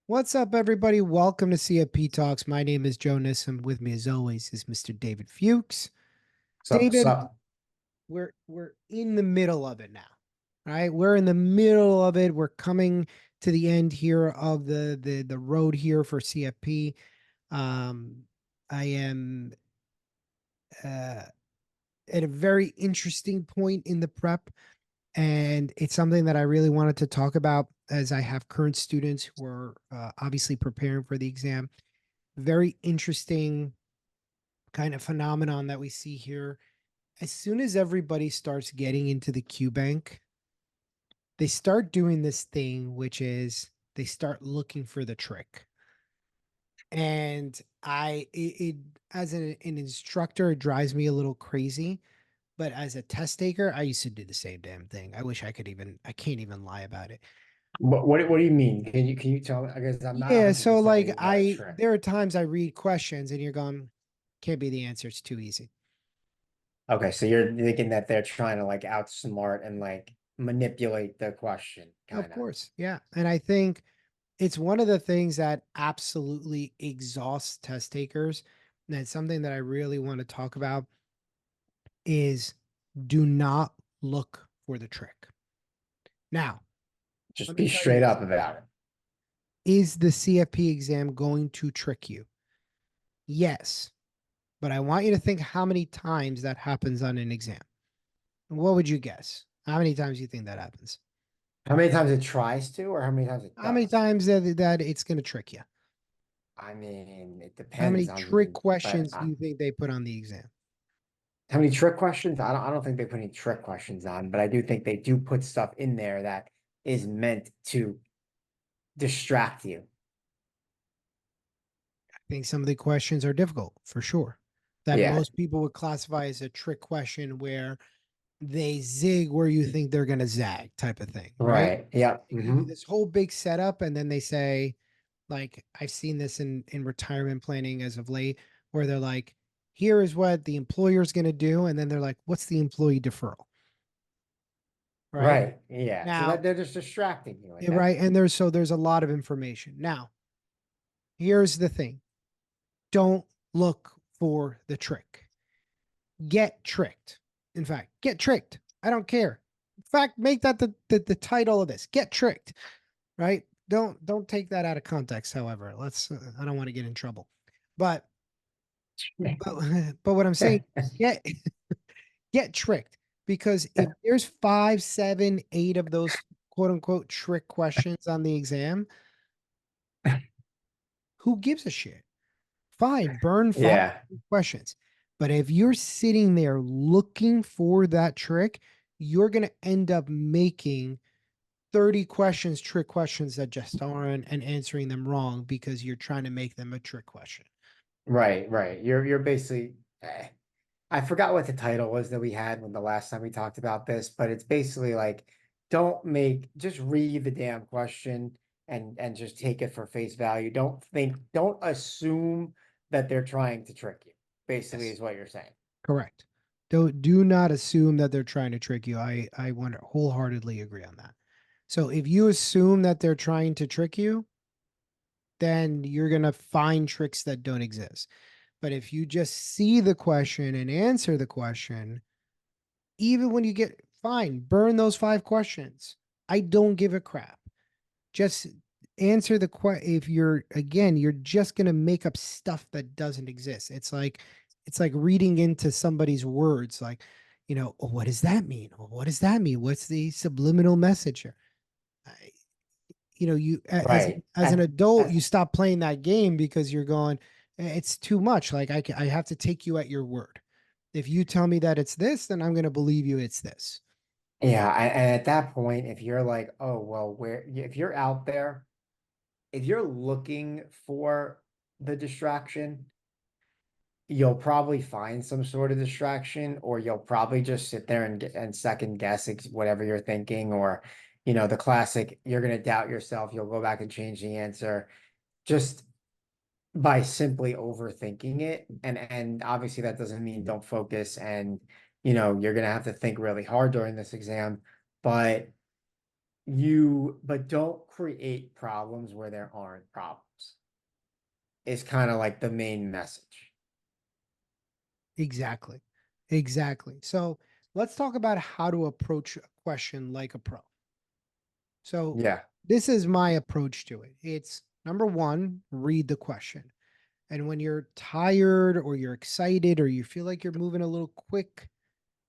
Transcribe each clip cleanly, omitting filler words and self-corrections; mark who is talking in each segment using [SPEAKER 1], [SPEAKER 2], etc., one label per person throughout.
[SPEAKER 1] What's up, everybody? Welcome to CFP Talks. My name is Jonas, and with me, as always, is Mr. David Fuchs.
[SPEAKER 2] So,
[SPEAKER 1] David,
[SPEAKER 2] so,
[SPEAKER 1] we're in the middle of it now, right? We're in the middle of it. We're coming to the end here of the road here for CFP. Um, I am uh, at a very interesting point in the prep, and it's something that I really wanted to talk about as I have current students who are obviously preparing for the exam. Very interesting kind of phenomenon that we see here. As soon as everybody starts getting into the Q bank, they start doing this thing, which is they start looking for the trick. And it as an instructor, it drives me a little crazy. But as a test taker, I used to do the same damn thing. I wish I can't even lie about it.
[SPEAKER 2] what do you mean? Can you tell me? I guess I'm not
[SPEAKER 1] Yeah. So
[SPEAKER 2] 100%
[SPEAKER 1] like
[SPEAKER 2] in what a trick.
[SPEAKER 1] there are times I read questions and you're going, can't be the answer. It's too easy.
[SPEAKER 2] Okay, so you're thinking that they're trying to like outsmart and like manipulate the question,
[SPEAKER 1] Of
[SPEAKER 2] kind of.
[SPEAKER 1] course. Yeah. And I think it's one of the things that absolutely exhausts test takers. And it's something that I really want to talk about is do not look for the trick. Now,
[SPEAKER 2] Just
[SPEAKER 1] let me
[SPEAKER 2] be
[SPEAKER 1] tell you
[SPEAKER 2] straight
[SPEAKER 1] this.
[SPEAKER 2] up about it.
[SPEAKER 1] Is the CFP exam going to trick you? Yes. But I want you to think how many times that happens on an exam. What would you guess? How many times do you think that happens?
[SPEAKER 2] How many times it tries to, or how many times it
[SPEAKER 1] How many
[SPEAKER 2] does?
[SPEAKER 1] times that it's going to trick you?
[SPEAKER 2] I mean, it
[SPEAKER 1] How
[SPEAKER 2] depends
[SPEAKER 1] many trick
[SPEAKER 2] on, but
[SPEAKER 1] questions do you think they put on the exam?
[SPEAKER 2] how many trick questions? I don't think they put any trick questions on, but I do think they do put stuff in there that is meant to distract you.
[SPEAKER 1] I think some of the questions are difficult for sure. That
[SPEAKER 2] Yeah,
[SPEAKER 1] most people would classify as a trick question where they zig where you think they're going to zag type of thing, right?
[SPEAKER 2] right. Yeah.
[SPEAKER 1] They give you this whole big setup and then they say, like, I've seen this in retirement planning as of late, where they're like, here is what the employer's going to do. And then they're like, what's the employee deferral? Right.
[SPEAKER 2] Right. Yeah. So that
[SPEAKER 1] Now,
[SPEAKER 2] they're just distracting you like
[SPEAKER 1] yeah,
[SPEAKER 2] that.
[SPEAKER 1] right. And there's a lot of information. Now, here's the thing. Don't look for the trick. Get tricked. In fact, get tricked. I don't care. In fact, make that the title of this. Get tricked. Right? Don't take that out of context. However, let's. I don't want to get in trouble. But but but what I'm saying, get get tricked because if there's five, seven, eight of those quote unquote trick questions on the exam, who gives a shit? Fine, burn five
[SPEAKER 2] Yeah.
[SPEAKER 1] questions. But if you're sitting there looking for that trick, you're going to end up making 30 questions, trick questions that just aren't, and answering them wrong because you're trying to make them a trick question.
[SPEAKER 2] Right. Right. You're basically. I forgot what the title was that we had when the last time we talked about this, but it's basically like, just read the damn question and just take it for face value. Don't assume that they're trying to trick you. Basically,
[SPEAKER 1] Yes,
[SPEAKER 2] is what you're saying.
[SPEAKER 1] correct. Do not assume that they're trying to trick you. I want to wholeheartedly agree on that. So if you assume that they're trying to trick you, then you're going to find tricks that don't exist. But if you just see the question and answer the question, even when you get fine, burn those five questions. I don't give a crap. Just answer the question. If you're again, you're just gonna make up stuff that doesn't exist. It's like reading into somebody's words, like, oh, what does that mean? Oh, what does that mean? What's the subliminal message here? I, you
[SPEAKER 2] Right.
[SPEAKER 1] as an adult, you stop playing that game because you're going, it's too much. Like I have to take you at your word. If you tell me that it's this, then I'm going to believe you it's this.
[SPEAKER 2] Yeah, and at that point, if you're like, oh, well, if you're out there, if you're looking for the distraction, you'll probably find some sort of distraction, or you'll probably just sit there and second guess whatever you're thinking, or, the classic, you're going to doubt yourself. You'll go back and change the answer just by simply overthinking it. And obviously that doesn't mean don't focus and, you're going to have to think really hard during this exam, but but don't create problems where there aren't problems, is kind of like the main message.
[SPEAKER 1] Exactly. Exactly. So let's talk about how to approach a question like a pro. So
[SPEAKER 2] Yeah.
[SPEAKER 1] this is my approach to it. It's number one, read the question. And when you're tired or you're excited or you feel like you're moving a little quick,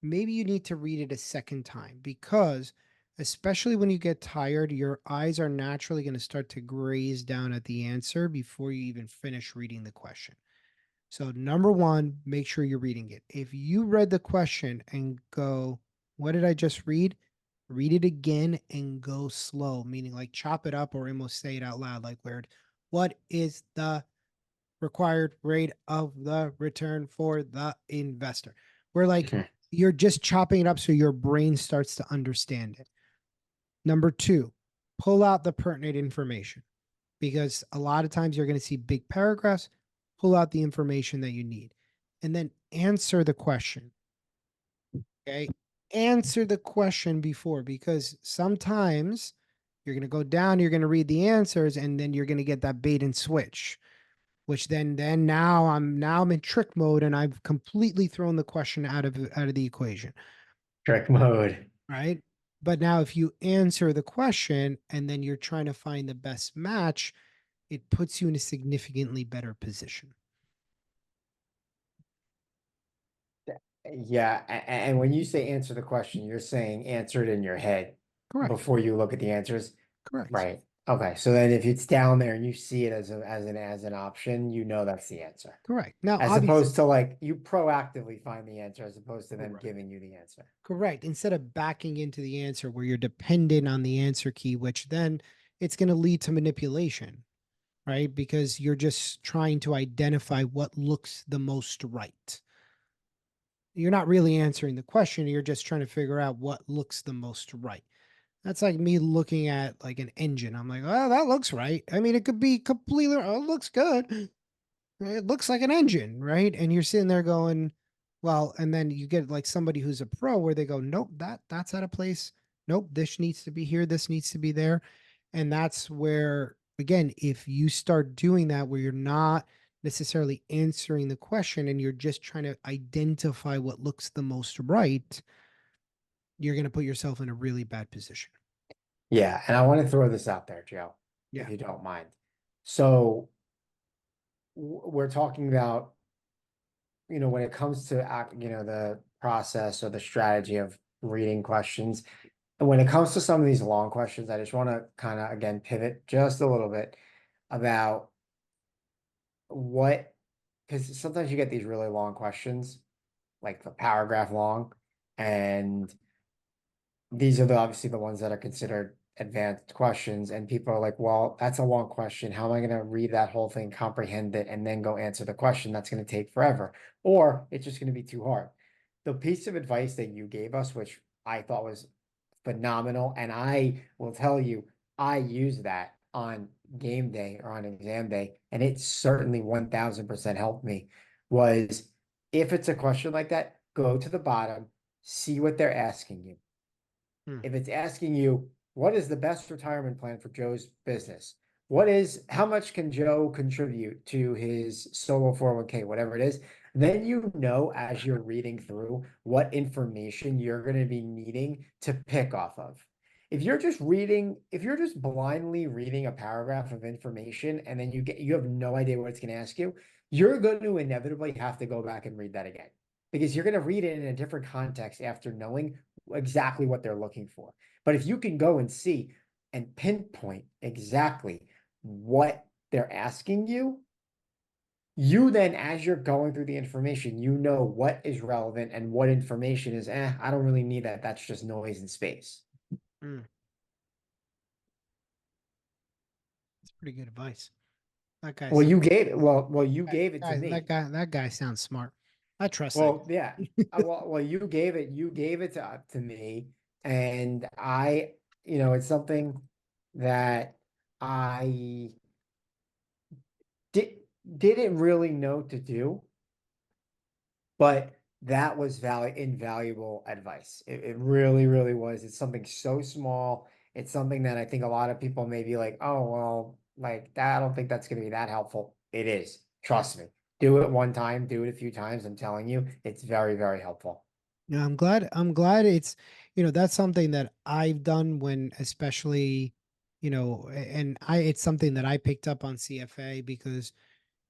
[SPEAKER 1] maybe you need to read it a second time because, especially when you get tired, your eyes are naturally going to start to graze down at the answer before you even finish reading the question. So, number one, make sure you're reading it. If you read the question and go, what did I just read? Read it again and go slow, meaning like chop it up or almost say it out loud, like where, what is the required rate of the return for the investor? Where like
[SPEAKER 2] Mhm.
[SPEAKER 1] you're just chopping it up so your brain starts to understand it. Number two, pull out the pertinent information because a lot of times you're going to see big paragraphs. Pull out the information that you need and then answer the question. Okay. Answer the question before because sometimes you're going to go down, you're going to read the answers, and then you're going to get that bait and switch, which then now I'm in trick mode and I've completely thrown the question out of the equation.
[SPEAKER 2] Trick mode.
[SPEAKER 1] Right. But now if you answer the question and then you're trying to find the best match, it puts you in a significantly better position.
[SPEAKER 2] Yeah, and when you say answer the question, you're saying answer it in your head
[SPEAKER 1] Correct.
[SPEAKER 2] before you look at the answers.
[SPEAKER 1] Correct.
[SPEAKER 2] Right. Okay. So then if it's down there and you see it as an option, that's the answer.
[SPEAKER 1] Correct. Now,
[SPEAKER 2] As
[SPEAKER 1] obviously,
[SPEAKER 2] opposed to like you proactively find the answer as opposed to them
[SPEAKER 1] correct.
[SPEAKER 2] giving you the answer.
[SPEAKER 1] Correct. Instead of backing into the answer where you're dependent on the answer key, which then it's going to lead to manipulation, right? Because you're just trying to identify what looks the most right. You're not really answering the question. You're just trying to figure out what looks the most right. That's like me looking at like an engine. I'm like, oh, that looks right. I mean, it could be completely, oh, it looks good. It looks like an engine, right? And you're sitting there going, well, and then you get like somebody who's a pro where they go, nope, that's out of place. Nope, this needs to be here, this needs to be there. And that's where, again, if you start doing that where you're not necessarily answering the question and you're just trying to identify what looks the most right, you're going to put yourself in a really bad position.
[SPEAKER 2] Yeah, and I want to throw this out there, Joe, if
[SPEAKER 1] Yeah.
[SPEAKER 2] you don't mind. So we're talking about, when it comes to the process or the strategy of reading questions, and when it comes to some of these long questions, I just want to kind of again pivot just a little bit about what, because sometimes you get these really long questions, like the paragraph long, and these are obviously the ones that are considered advanced questions, and people are like, well, that's a long question. How am I going to read that whole thing, comprehend it, and then go answer the question? That's going to take forever, or it's just going to be too hard. The piece of advice that you gave us, which I thought was phenomenal, and I will tell you, I use that on game day or on exam day, and it certainly 1000% helped me, was if it's a question like that, go to the bottom, see what they're asking you.
[SPEAKER 1] Hmm.
[SPEAKER 2] If it's asking you, what is the best retirement plan for Joe's business? How much can Joe contribute to his solo 401k, whatever it is? Then as you're reading through what information you're going to be needing to pick off of. If you're just blindly reading a paragraph of information and then you have no idea what it's going to ask you, you're going to inevitably have to go back and read that again because you're going to read it in a different context after knowing exactly what they're looking for. But if you can go and see and pinpoint exactly what they're asking you, you then, as you're going through the information, you know what is relevant and what information is, I don't really need that. That's just noise and space.
[SPEAKER 1] Hmm. That's pretty good advice. That guy
[SPEAKER 2] Well,
[SPEAKER 1] sounds
[SPEAKER 2] you
[SPEAKER 1] that
[SPEAKER 2] gave it to
[SPEAKER 1] guy that
[SPEAKER 2] me.
[SPEAKER 1] guy that guy sounds smart. I trust that
[SPEAKER 2] Well, yeah. You gave it to me, and it's something that I did didn't really know to do, but that was invaluable advice. It really, really was. It's something so small It's something that I think a lot of people may be like, oh, well, like that, I don't think that's going to be that helpful. It is. Trust me. Do it one time, do it a few times. I'm telling you, it's very, very helpful.
[SPEAKER 1] Yeah, I'm glad it's, that's something that I've done when especially, and it's something that I picked up on CFA because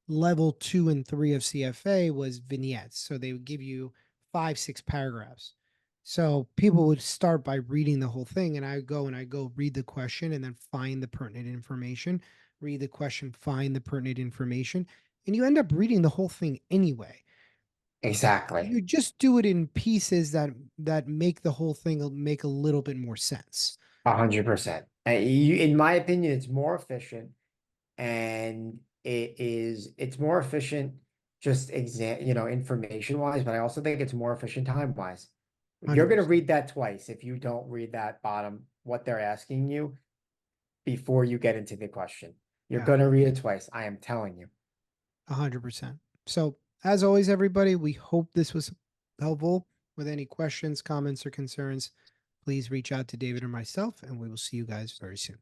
[SPEAKER 1] level 2 and 3 of CFA was vignettes. So they would give you 5, 6 paragraphs. So people would start by reading the whole thing, and I go read the question and then find the pertinent information, read the question, find the pertinent information, and you end up reading the whole thing anyway.
[SPEAKER 2] Exactly.
[SPEAKER 1] You just do it in pieces that make the whole thing make a little bit more sense.
[SPEAKER 2] 100%. In my opinion, it's more efficient and it's more efficient just information wise, but I also think it's more efficient time wise. You're going to
[SPEAKER 1] 100%.
[SPEAKER 2] read that twice if you don't read that bottom, what they're asking you before you get into the question. You're
[SPEAKER 1] Yeah,
[SPEAKER 2] going to read it twice. I am telling you.
[SPEAKER 1] 100%. So as always, everybody, we hope this was helpful. With any questions, comments, or concerns, please reach out to David or myself, and we will see you guys very soon.